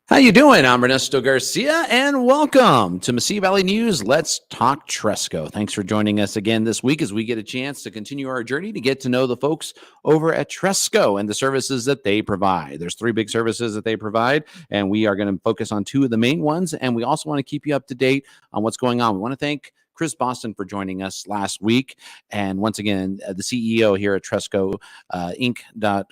How you doing? I'm Ernesto Garcia, and welcome to Mesilla Valley News. Let's talk Tresco. Thanks for joining us again this week as we get a chance to continue our journey to get to know the folks over at Tresco and the services that they provide. There's three big services that they provide, and we are going to focus on two of the main ones, and we also want to keep you up to date on what's going on. We want to thank Chris Boston for joining us last week, and once again, the CEO here at Tresco Inc.org,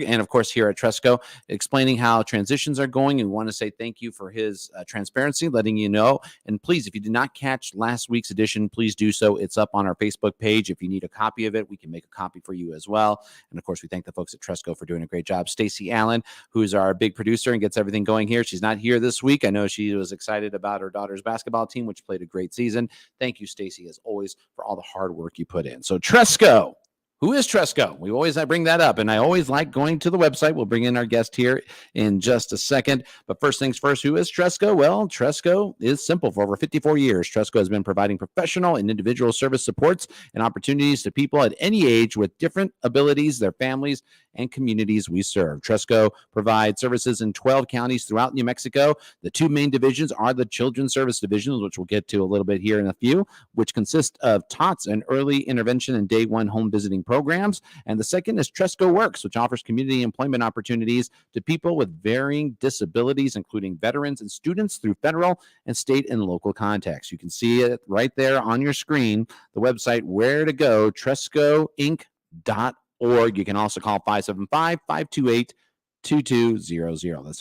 and of course here at Tresco, explaining how transitions are going. And we want to say thank you for his transparency, letting you know. And please, if you did not catch last week's edition, please do so. It's up on our Facebook page. If you need a copy of it, we can make a copy for you as well. And of course, we thank the folks at Tresco for doing a great job. Stacy Allen, who's our big producer and gets everything going here. She's not here this week. I know she was excited about her daughter's basketball team, which played a great season. Thank you, Stacy, as always, for all the hard work you put in. So Tresco. Who is Tresco? I bring that up, and I always like going to the website. We'll bring in our guest here in just a second. But first things first, who is Tresco? Well, Tresco is simple. For over 54 years, Tresco has been providing professional and individual service supports and opportunities to people at any age with different abilities, their families, and communities we serve. Tresco provides services in 12 counties throughout New Mexico. The two main divisions are the Children's Service Divisions, which we'll get to a little bit here in a few, which consist of TOTS and early intervention and day one home visiting programs. And the second is Tresco Works, which offers community employment opportunities to people with varying disabilities, including veterans and students through federal and state and local contacts. You can see it right there on your screen, the website, where to go, trescoinc.org. You can also call 575-528-2200. That's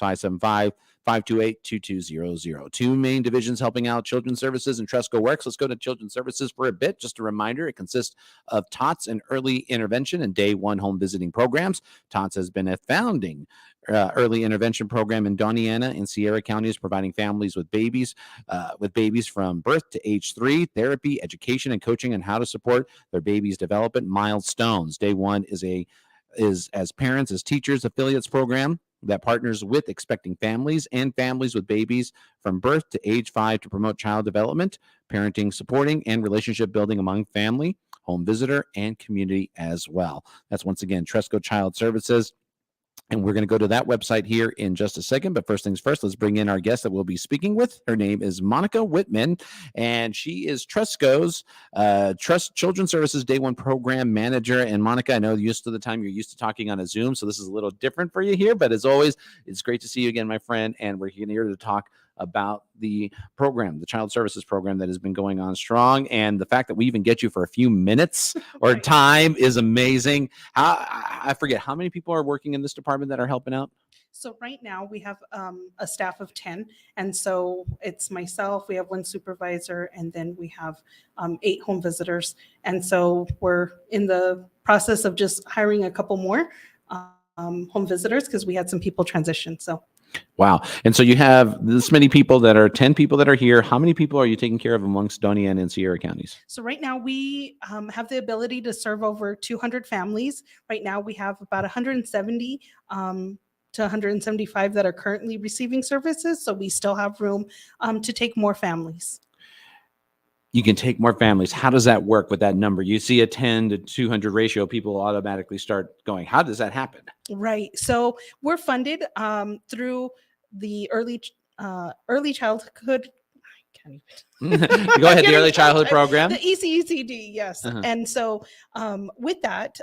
575-528-2200. Two main divisions helping out Children's Services and Tresco Works. Let's go to Children's Services for a bit. Just a reminder, it consists of TOTS and early intervention and day one home visiting programs. TOTS has been a founding early intervention program in Doñana and Sierra counties, providing families with babies from birth to age 3, therapy, education, and coaching on how to support their baby's development milestones. Day one is as parents, as teachers, affiliates program that partners with expecting families and families with babies from birth to age 5 to promote child development, parenting, supporting, and relationship building among family, home visitor, and community as well. That's once again Tresco Child Services. And we're going to go to that website here in just a second. But first things first, let's bring in our guest that we'll be speaking with. Her name is Monica Whitman, and she is Tresco's Children's Services Day One Program Manager. And Monica, I know most of the time you're used to talking on a Zoom, so this is a little different for you here. But as always, it's great to see you again, my friend. And we're here to talk about the program, the Child Services program that has been going on strong. And the fact that we even get you for a few minutes or time is amazing. I forget, how many people are working in this department that are helping out? So right now we have a staff of 10. And so it's myself, we have one supervisor, and then we have 8 home visitors. And so we're in the process of just hiring a couple more home visitors because we had some people transition. So. Wow. And so you have this many people 10 people that are here. How many people are you taking care of amongst Doñana and Sierra counties? So right now we have the ability to serve over 200 families. Right now we have about 170 to 175 that are currently receiving services. So we still have room to take more families. You can take more families. How does that work with that number? You see a 10 to 200 ratio, people automatically start going. How does that happen? Right. So we're funded through the early childhood. I can't even. Go ahead. The early childhood program. The ECECD, yes. Uh-huh. And so with that,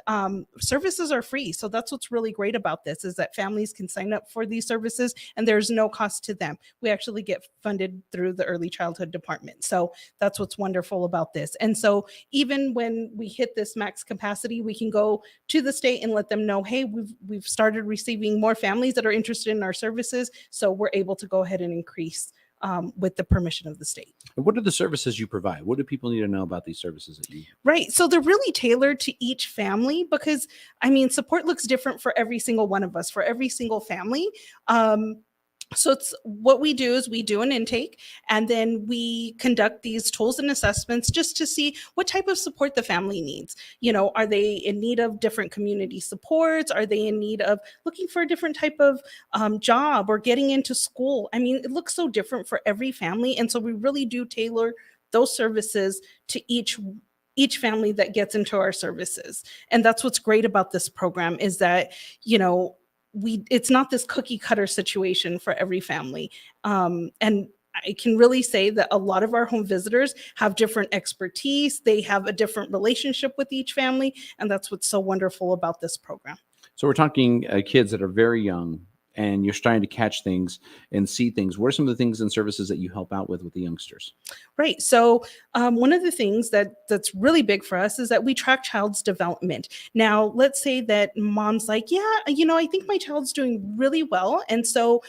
services are free. So that's what's really great about this, is that families can sign up for these services and there's no cost to them. We actually get funded through the early childhood department. So that's what's wonderful about this. And so even when we hit this max capacity, we can go to the state and let them know, hey, we've started receiving more families that are interested in our services. So we're able to go ahead and increase with the permission of the state. What are the services you provide? What do people need to know about these services that you? Right. So they're really tailored to each family because, I mean, support looks different for every single one of us, for every single family. So it's what we do is we do an intake and then we conduct these tools and assessments just to see what type of support the family needs. You know, are they in need of different community supports? Are they in need of looking for a different type of job or getting into school? I mean, it looks so different for every family. And so we really do tailor those services to each family that gets into our services. And that's what's great about this program is that, you know, it's not this cookie cutter situation for every family. And I can really say that a lot of our home visitors have different expertise. They have a different relationship with each family. And that's what's so wonderful about this program. So we're talking kids that are very young, and you're starting to catch things and see things. What are some of the things and services that you help out with the youngsters? Right. So one of the things that's really big for us is that we track child's development. Now, let's say that mom's like, yeah, I think my child's doing really well. And so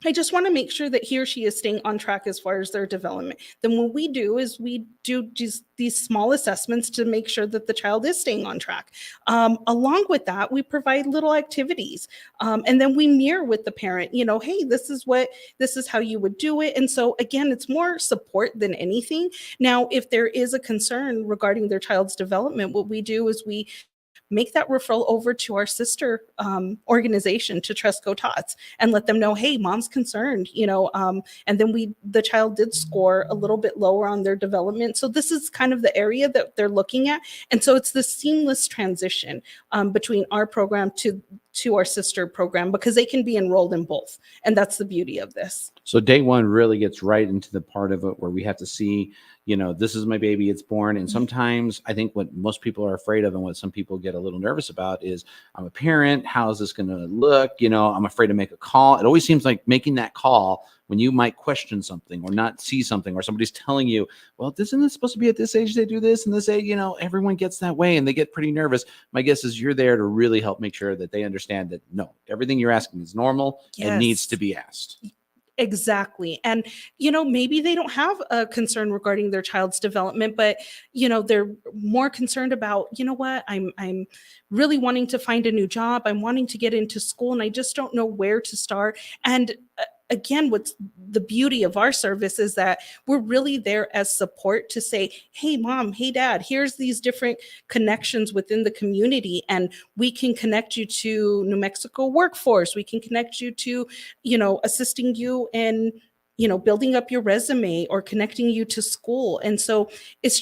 I just want to make sure that he or she is staying on track as far as their development. Then what we do is we do just these small assessments to make sure that the child is staying on track. Along with that, we provide little activities, and then we mirror with the parent. Hey, this is how you would do it. And so again, it's more support than anything. Now, if there is a concern regarding their child's development, what we do is we make that referral over to our sister organization, to Tresco Tots, and let them know, hey, mom's concerned, and then the child did score a little bit lower on their development. So this is kind of the area that they're looking at. And so it's this seamless transition between our program to our sister program, because they can be enrolled in both. And that's the beauty of this. So day one really gets right into the part of it where we have to see, this is my baby, it's born. And sometimes I think what most people are afraid of and what some people get a little nervous about is, I'm a parent, how is this going to look? I'm afraid to make a call. It always seems like making that call when you might question something or not see something, or somebody's telling you, well, isn't it supposed to be at this age they do this and this age? Everyone gets that way and they get pretty nervous. My guess is you're there to really help make sure that they understand that no, everything you're asking is normal and needs to be asked. Exactly. And, maybe they don't have a concern regarding their child's development, but, they're more concerned about, what, I'm really wanting to find a new job. I'm wanting to get into school and I just don't know where to start. And again, what's the beauty of our service is that we're really there as support to say, hey, mom, hey, dad, here's these different connections within the community. And we can connect you to New Mexico workforce. We can connect you to, assisting you in, building up your resume or connecting you to school. And so it's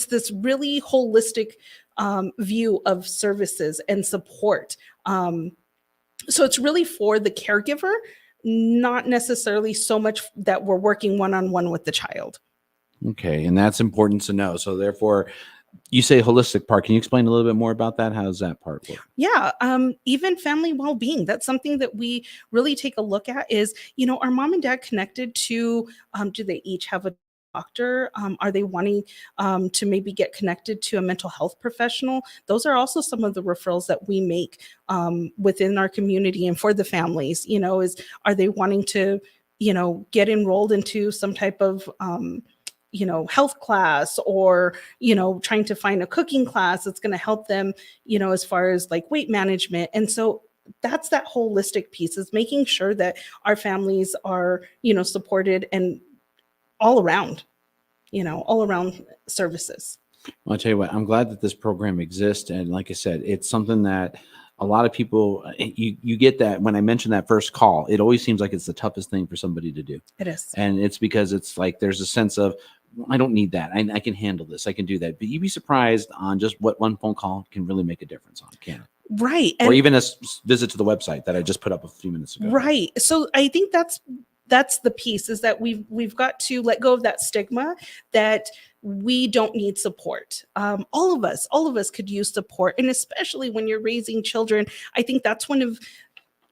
this really holistic view of services and support. So it's really for the caregiver, not necessarily so much that we're working one-on-one with the child. Okay. And that's important to know. So therefore, you say holistic part. Can you explain a little bit more about that? How does that part work? Yeah. Even family well-being. That's something that we really take a look at is, are mom and dad connected to, do they each have a doctor? Are they wanting to maybe get connected to a mental health professional? Those are also some of the referrals that we make within our community and for the families, are they wanting to, get enrolled into some type of health class, or, trying to find a cooking class that's going to help them, as far as like weight management. And so that's that holistic piece, is making sure that our families are, supported and all around services. Well, I'll tell you what, I'm glad that this program exists. And like I said, it's something that a lot of people, you get that when I mention that first call, it always seems like it's the toughest thing for somebody to do. It is. And it's because it's like, there's a sense of, I don't need that. I can handle this. I can do that. But you'd be surprised on just what one phone call can really make a difference on, can it? Right. Or even a visit to the website that I just put up a few minutes ago. Right. So I think that's the piece, is that we've got to let go of that stigma that we don't need support. All of us could use support. And especially when you're raising children, I think that's one of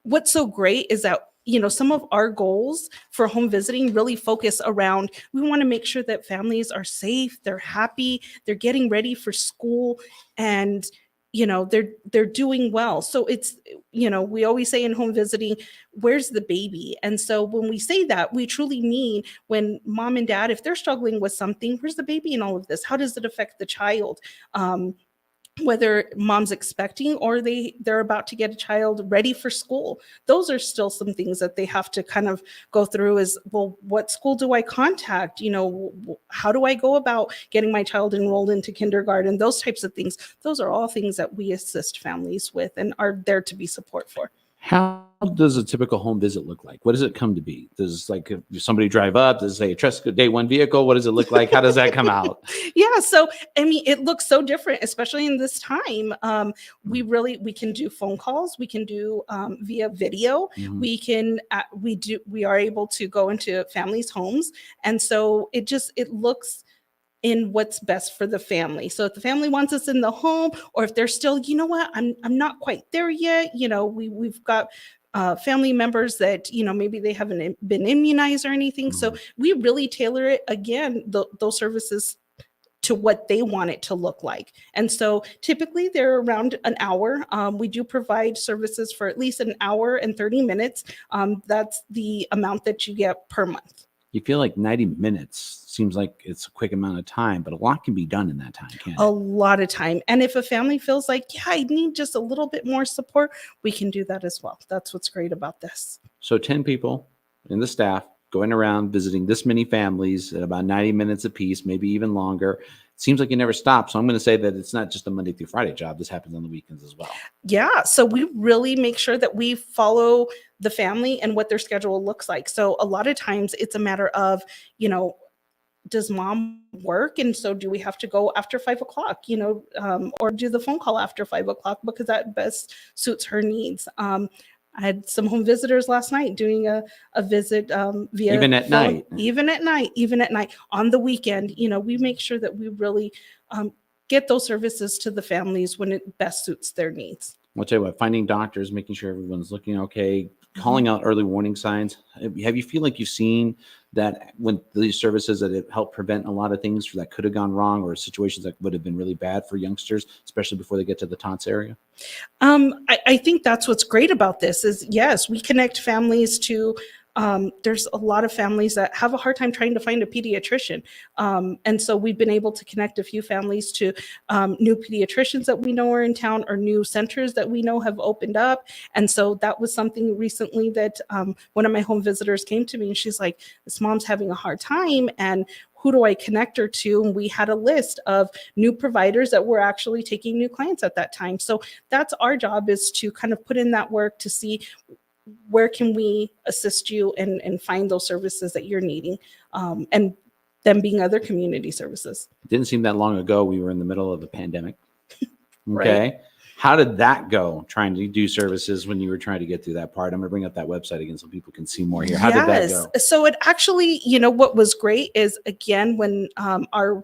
what's so great is that, some of our goals for home visiting really focus around, we want to make sure that families are safe, they're happy, they're getting ready for school, and they're doing well. So it's, we always say in home visiting, where's the baby? And so when we say that, we truly mean when mom and dad, if they're struggling with something, where's the baby in all of this? How does it affect the child? Whether mom's expecting or they're about to get a child ready for school, those are still some things that they have to kind of go through is, well, what school do I contact? How do I go about getting my child enrolled into kindergarten? Those types of things. Those are all things that we assist families with and are there to be support for. How does a typical home visit look like? What does it come to be? Does like if somebody drive up? Does it say a Tresco day one vehicle? What does it look like? How does that come out? Yeah, so I mean, it looks so different, especially in this time. We can do phone calls, we can do via video, Mhm. we are able to go into families' homes, and so it looks in what's best for the family. So if the family wants us in the home, or if they're still, you know what, I'm not quite there yet. We've got family members that maybe they haven't been immunized or anything. So Mhm. we really tailor it again, those services to what they want it to look like. And so typically they're around an hour. We do provide services for at least an hour and 30 minutes. That's the amount that you get per month. You feel like 90 minutes seems like it's a quick amount of time, but a lot can be done in that time, can't A it? lot of time. And if a family feels like, yeah, I need just a little bit more support, we can do that as well. That's what's great about this. So 10 people in the staff going around visiting this many families at about 90 minutes apiece, maybe even longer. Seems like you never stop. So I'm going to say that it's not just a Monday through Friday job. This happens on the weekends as well. Yeah. So we really make sure that we follow the family and what their schedule looks like. So a lot of times it's a matter of, you know, does mom work? And so do we have to go after 5 o'clock, or do the phone call after 5 o'clock because that best suits her needs? I had some home visitors last night doing a visit via Even at phone, night. even at night, on the weekend. We make sure that we really get those services to the families when it best suits their needs. I'll tell you what, finding doctors, making sure everyone's looking okay, Mhm. calling out early warning signs. Have you feel like you've seen that when these services that have helped prevent a lot of things that could have gone wrong or situations that would have been really bad for youngsters, especially before they get to the taunts area? I think that's what's great about this is, yes, we connect families to. There's a lot of families that have a hard time trying to find a pediatrician. And so we've been able to connect a few families to new pediatricians that we know are in town, or new centers that we know have opened up. And so that was something recently that one of my home visitors came to me, and she's like, this mom's having a hard time. And who do I connect her to? And we had a list of new providers that were actually taking new clients at that time. So that's our job, is to kind of put in that work to see where can we assist you and find those services that you're needing, and them being other community services. It didn't seem that long ago we were in the middle of the pandemic. Right. Okay. How did that go trying to do services when you were trying to get through that part? I'm going to bring up that website again so people can see more here. How did that Yes. go? So it actually, what was great is, again, when our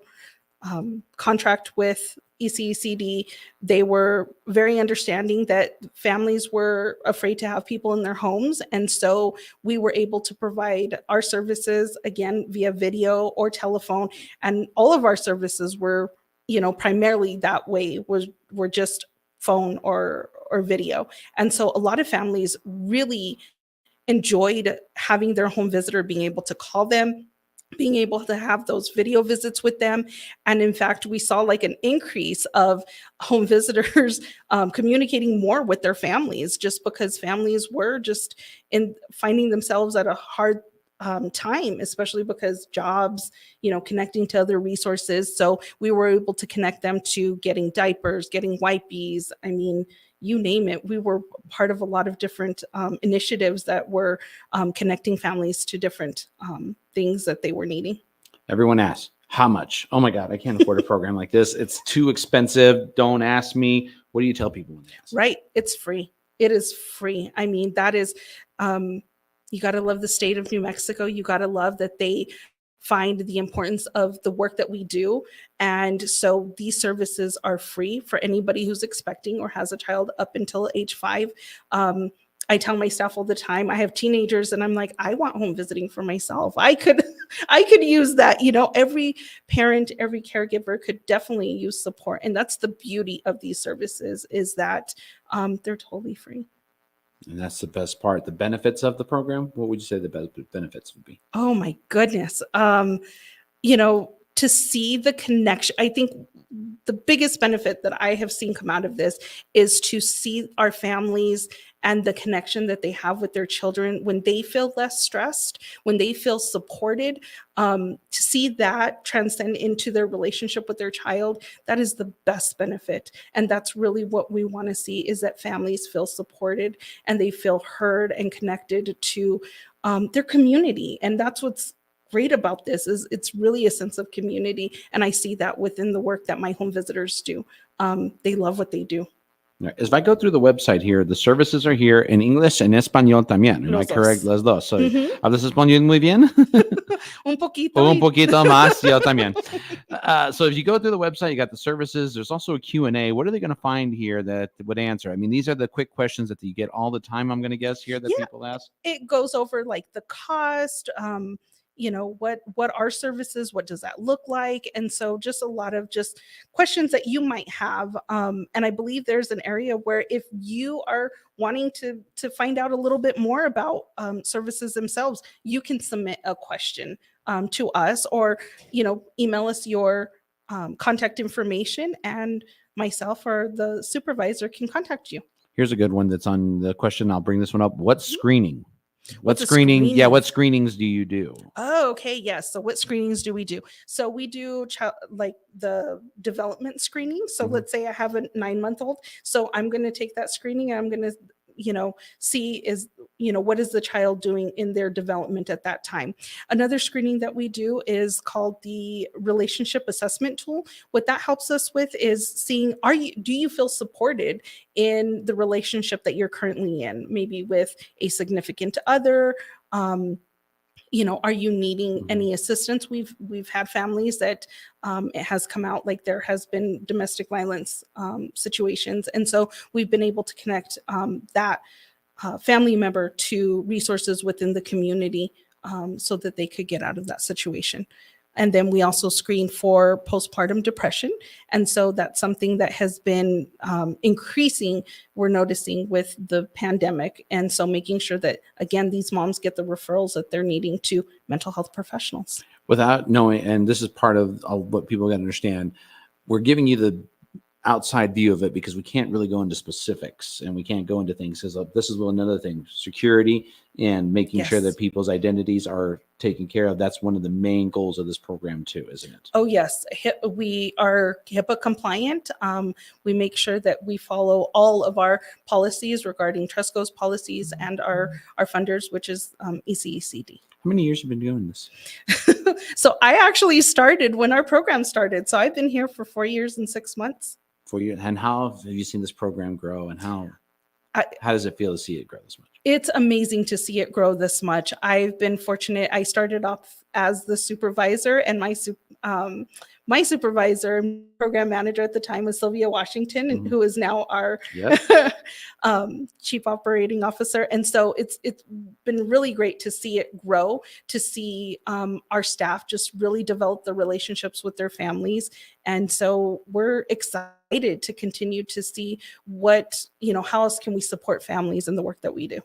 contract with ECECD, they were very understanding that families were afraid to have people in their homes. And so we were able to provide our services again via video or telephone. And all of our services were, primarily that way, were just phone or video. And so a lot of families really enjoyed having their home visitor, being able to call them, being able to have those video visits with them. And in fact, we saw like an increase of home visitors communicating more with their families, just because families were just in finding themselves at a hard time, especially because jobs, connecting to other resources. So we were able to connect them to getting diapers, getting wipies. I mean, you name it. We were part of a lot of different initiatives that were connecting families to different things that they were needing. Everyone asks, how much? Oh my God, I can't afford a program like this. It's too expensive. Don't ask me. What do you tell people when they ask? Right. It's free. It is free. I mean, that is, you got to love the state of New Mexico. You got to love that they find the importance of the work that we do. And so these services are free for anybody who's expecting or has a child up until age 5. I tell my staff all the time, I have teenagers and I'm like, I want home visiting for myself. I could I could use that. Every parent, every caregiver could definitely use support. And that's the beauty of these services, is that they're totally free. And that's the best part. The benefits of the program, what would you say the best benefits would be? Oh my goodness. To see the connection, I think the biggest benefit that I have seen come out of this is to see our families and the connection that they have with their children, when they feel less stressed, when they feel supported, to see that transcend into their relationship with their child, that is the best benefit. And that's really what we want to see, is that families feel supported and they feel heard and connected to their community. And that's what's great about this, is it's really a sense of community. And I see that within the work that my home visitors do. They love what they do. If I go through the website here, the services are here in English and español también. Am I Los dos. correct? Las dos. So, Mhm. ¿hablas español muy bien? Un poquito. Un poquito más, yo también. So if you go through the website, you got the services. There's also a Q&A. What are they going to find here that would answer? I mean, these are the quick questions that you get all the time, I'm going to guess here, that Yeah. people ask. It goes over like the cost, what are services, what does that look like, and so just a lot of just questions that you might have. And I believe there's an area where if you are wanting to find out a little bit more about services themselves, you can submit a question to us, or email us your contact information, and myself or the supervisor can contact you. Here's a good one that's on the question. I'll bring this one up. What screening? What What's a screening? Yeah, screening? what screenings do you do? Oh, okay. Yes. So what screenings do we do? So we do like the development screening. So Mhm. let's say I have a 9-month-old. So I'm going to take that screening and I'm going to, see what is the child doing in their development at that time. Another screening that we do is called the relationship assessment tool. What that helps us with is seeing, do you feel supported in the relationship that you're currently in, maybe with a significant other, are you needing any assistance? We've had families that it has come out like there has been domestic violence situations, and so we've been able to connect that family member to resources within the community, so that they could get out of that situation. And then we also screen for postpartum depression. And so that's something that has been increasing, we're noticing, with the pandemic. And so making sure that, again, these moms get the referrals that they're needing to mental health professionals. Without knowing, and this is part of what people got to understand, we're giving you the outside view of it because we can't really go into specifics and we can't go into things, because this is another thing, security and making sure Yes. that people's identities are taken care of. That's one of the main goals of this program too, isn't it? Oh, yes. We are HIPAA compliant. We make sure that we follow all of our policies regarding Tresco's policies and our funders, which is ECECD. How many years have you been doing this? So I actually started when our program started. So I've been here for 4 years and 6 months. 4 years. And how have you seen this program grow, and how does it feel to see it grow this much? It's amazing to see it grow this much. I've been fortunate. I started off as the supervisor, and my supervisor, program manager at the time, was Sylvia Washington, who is now our chief operating officer. And so it's been really great to see it grow, to see our staff just really develop the relationships with their families. And so we're excited to continue to see how else can we support families in the work that we do.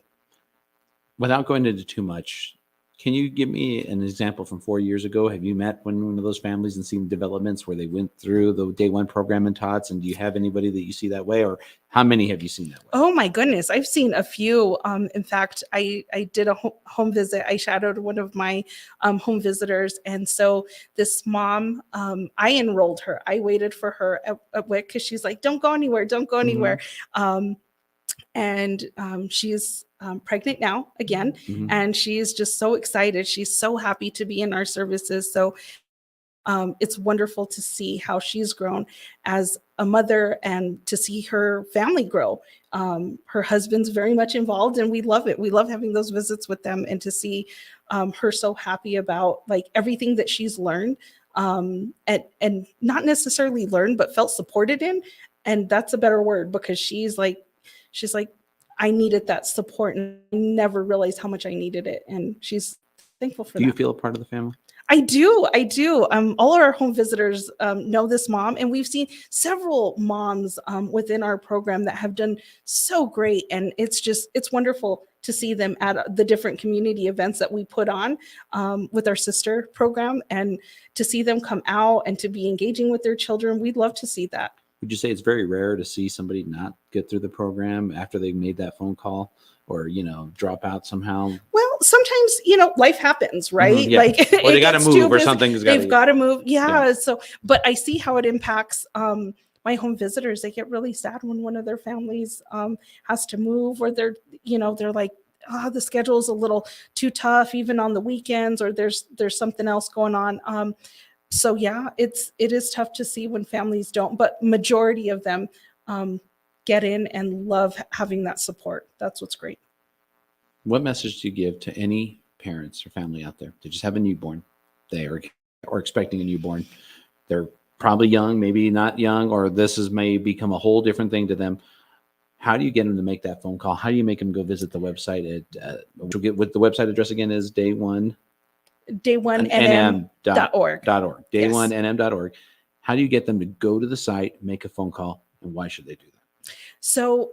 Without going into too much, can you give me an example from 4 years ago? Have you met one of those families and seen developments where they went through the day one program and tots? And do you have anybody that you see that way, or how many have you seen that way? Oh my goodness, I've seen a few. In fact, I did a home visit. I shadowed one of my home visitors, and so this mom, I enrolled her. I waited for her at WIC because she's like, "Don't go anywhere, don't go anywhere." And she's pregnant now again, and she is just so excited. She's so happy to be in our services. So it's wonderful to see how she's grown as a mother and to see her family grow. Her husband's very much involved, and we love it. We love having those visits with them, and to see her so happy about like everything that she's learned, and not necessarily learned, but felt supported in. And that's a better word, because she's like, I needed that support, and I never realized how much I needed it. And she's thankful for that. Do you feel a part of the family? I do. All our home visitors know this mom, and we've seen several moms within our program that have done so great. And it's wonderful to see them at the different community events that we put on with our sister program, and to see them come out and to be engaging with their children. We'd love to see that. Would you say it's very rare to see somebody not get through the program after they've made that phone call, or drop out somehow? Well, sometimes, life happens, right? Yeah. Like Or they it got to gets too move, or busy. something's got They've to. got to move. Yeah. Yeah. So, but I see how it impacts my home visitors. They get really sad when one of their families has to move, or they're like, oh, the schedule is a little too tough, even on the weekends, or there's something else going on. So yeah, it is tough to see when families don't, but majority of them um, get in and love having that support. That's what's great. What message do you give to any parents or family out there that just have a newborn? They are or expecting a newborn. They're probably young, maybe not young, or this may become a whole different thing to them. How do you get them to make that phone call? How do you make them go visit the website at we'll get what the website address again is? day1nm.org. day1nm.org. How do you get them to go to the site, make a phone call, and why should they do that? So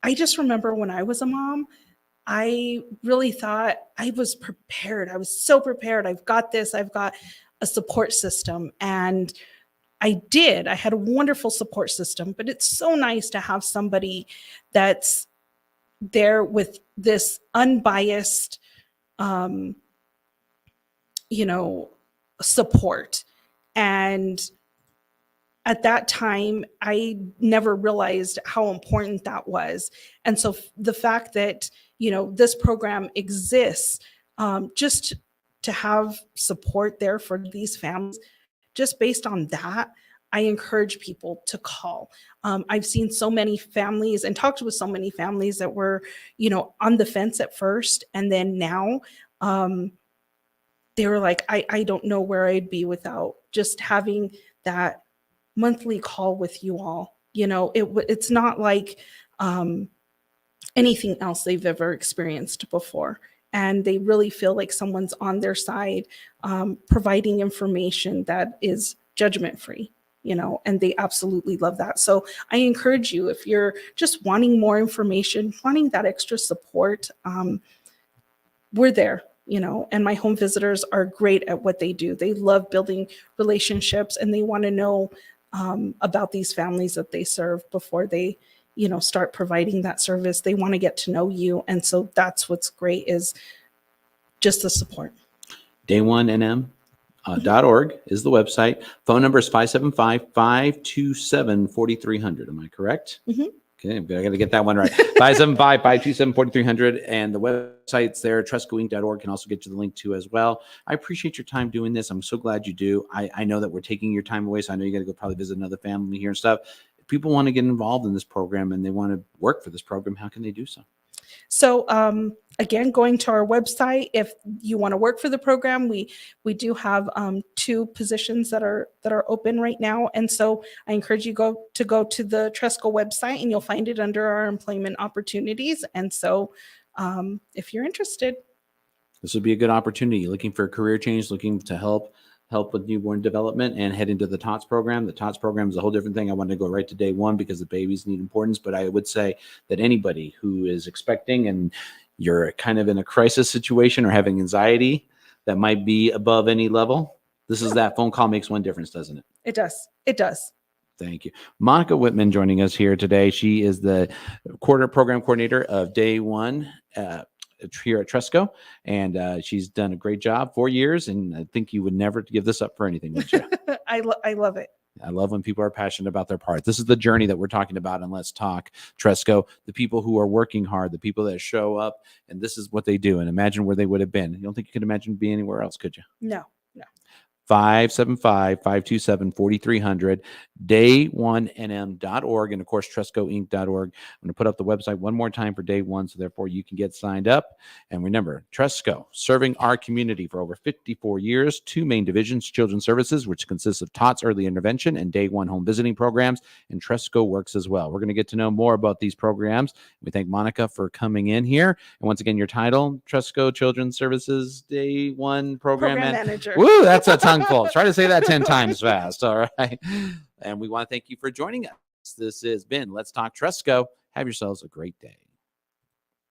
I just remember when I was a mom, I really thought I was prepared. I was so prepared. I've got this. I've got a support system. And I did. I had a wonderful support system, but it's so nice to have somebody that's there with this unbiased, um, support. And at that time, I never realized how important that was. And so the fact that, this program exists, just to have support there for these families, just based on that, I encourage people to call. I've seen so many families and talked with so many families that were, on the fence at first. And then now they were like, I don't know where I'd be without just having that monthly call with you all. It's not like anything else they've ever experienced before. And they really feel like someone's on their side, providing information that is judgment free, and they absolutely love that. So I encourage you, if you're just wanting more information, wanting that extra support, we're there. And my home visitors are great at what they do. They love building relationships, and they want to know about these families that they serve before they start providing that service. They want to get to know you. And so that's what's great, is just the support. day1nm.org is the website. Phone number is 575-527-4300. Am I correct? Mm-hmm. Okay, I got to get that one right. 575-527-4300. And the website's there. Trescoinc.org can also get you the link to as well. I appreciate your time doing this. I'm so glad you do. I know that we're taking your time away, so I know you got to go probably visit another family here and stuff. If people want to get involved in this program and they want to work for this program, how can they do so? So again, going to our website, if you want to work for the program, we do have 2 positions that are open right now. And so I encourage you go to the Tresco website, and you'll find it under our employment opportunities. And so if you're interested, this would be a good opportunity. Looking for a career change, looking to help with newborn development, and head into the TOTS program. The TOTS program is a whole different thing. I wanted to go right to day one because the babies need importance, but I would say that anybody who is expecting and you're kind of in a crisis situation or having anxiety that might be above any level, this is that phone call makes one difference, doesn't it? It does. It does. Thank you. Monica Whitman joining us here today. She is the program coordinator of Day One here at Tresco, and she's done a great job, 4 years, and I think you would never give this up for anything, would you? I love it. I love when people are passionate about their part. This is the journey that we're talking about, and Let's Talk Tresco. The people who are working hard, the people that show up, and this is what they do. And imagine where they would have been. You don't think you could imagine being anywhere else, could you? No. 575-527-4300, day1nm.org, and of course, trescoinc.org. I'm going to put up the website one more time for day one, so therefore you can get signed up. And remember, Tresco, serving our community for over 54 years, 2 main divisions, Children's Services, which consists of TOTS early intervention and day one home visiting programs, and Tresco Works as well. We're going to get to know more about these programs. We thank Monica for coming in here. And once again, your title, Tresco Children's Services Day One Program Manager. Woo, that's a tongue full. Try to say that 10 times fast. All right. And we want to thank you for joining us. This has been Let's Talk Tresco. Have yourselves a great day.